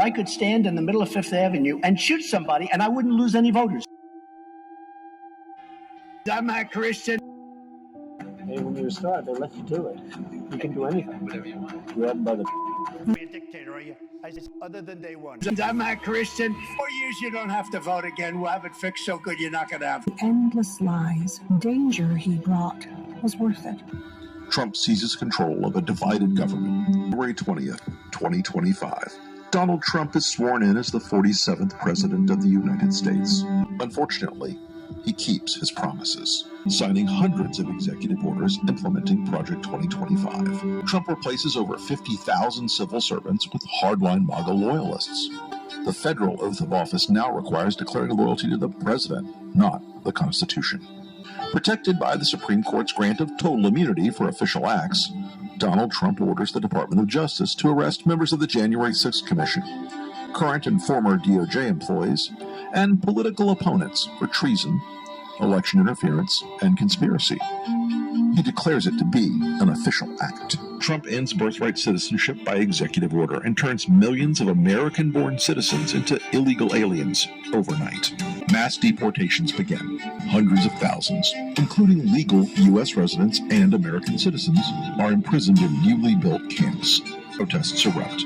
I could stand in the middle of Fifth Avenue and shoot somebody and I wouldn't lose any voters. I'm not Christian. Hey, when you're a star, they let you do it. You can do anything. Whatever you want. Grab them by the... Be a dictator, are you? I said, other than day one. I'm not Christian. 4 years you don't have to vote again. We'll have it fixed so good you're not going to have to. The endless lies, danger he brought was worth it. Trump seizes control of a divided government. February 20th, 2025. Donald Trump is sworn in as the 47th President of the United States. Unfortunately, he keeps his promises, signing hundreds of executive orders implementing Project 2025. Trump replaces over 50,000 civil servants with hardline MAGA loyalists. The federal oath of office now requires declaring loyalty to the president, not the Constitution. Protected by the Supreme Court's grant of total immunity for official acts, Donald Trump orders the Department of Justice to arrest members of the January 6th Commission, current and former DOJ employees, and political opponents for treason, election interference, and conspiracy. He declares it to be an official act. Trump ends birthright citizenship by executive order and turns millions of American-born citizens into illegal aliens overnight. Mass deportations begin. Hundreds of thousands, including legal U.S. residents and American citizens, are imprisoned in newly built camps. Protests erupt.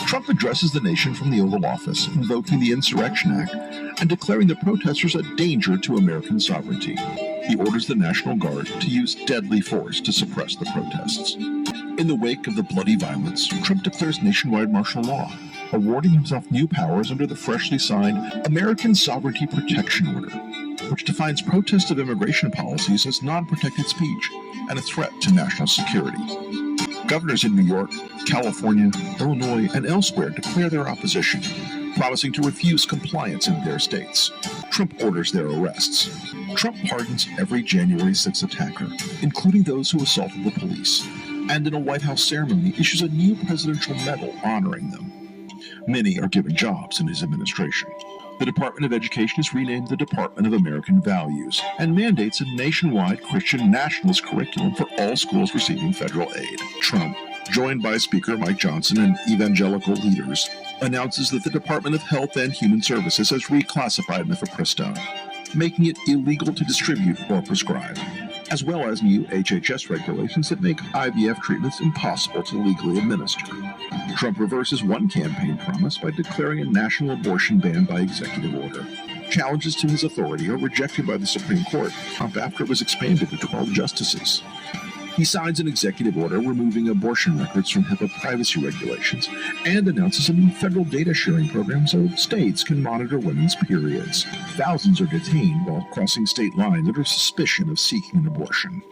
Trump addresses the nation from the Oval Office, invoking the Insurrection Act and declaring the protesters a danger to American sovereignty. He orders the National Guard to use deadly force to suppress the protests. In the wake of the bloody violence, Trump declares nationwide martial law, awarding himself new powers under the freshly signed American Sovereignty Protection Order, which defines protest of immigration policies as non-protected speech and a threat to national security. Governors in New York, California, Illinois, and elsewhere declare their opposition, promising to refuse compliance in their states. Trump orders their arrests. Trump pardons every January 6th attacker, including those who assaulted the police, and in a White House ceremony issues a new presidential medal honoring them. Many are given jobs in his administration. The Department of Education is renamed the Department of American Values and mandates a nationwide Christian nationalist curriculum for all schools receiving federal aid. Trump, joined by Speaker Mike Johnson and evangelical leaders, announces that the Department of Health and Human Services has reclassified mifepristone, making it illegal to distribute or prescribe, as well as new HHS regulations that make IVF treatments impossible to legally administer. Trump reverses one campaign promise by declaring a national abortion ban by executive order. Challenges to his authority are rejected by the Supreme Court after it was expanded to 12 justices. He signs an executive order removing abortion records from HIPAA privacy regulations and announces a new federal data sharing program so states can monitor women's periods. Thousands are detained while crossing state lines under suspicion of seeking an abortion.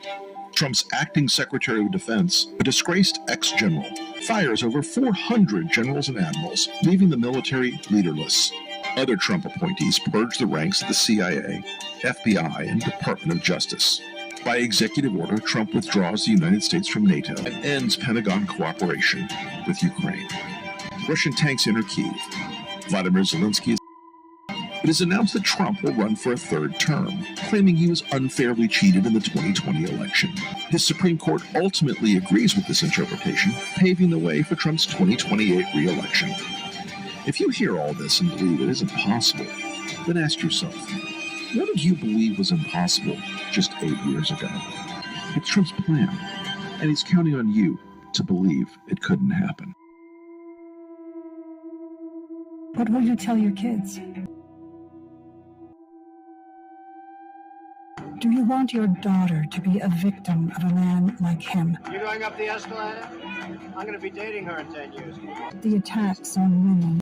Trump's acting Secretary of Defense, a disgraced ex-general, fires over 400 generals and admirals, leaving the military leaderless. Other Trump appointees purge the ranks of the CIA, FBI, and Department of Justice. By executive order, Trump withdraws the United States from NATO and ends Pentagon cooperation with Ukraine. Russian tanks enter Kyiv. Vladimir Zelensky It is announced that Trump will run for a third term, claiming he was unfairly cheated in the 2020 election. His Supreme Court ultimately agrees with this interpretation, paving the way for Trump's 2028 re-election. If you hear all this and believe it isn't possible, then ask yourself, what did you believe was impossible just 8 years ago? It's Trump's plan, and he's counting on you to believe it couldn't happen. What will you tell your kids? Do you want your daughter to be a victim of a man like him? You going up the escalator? I'm going to be dating her in 10 years. The attacks on women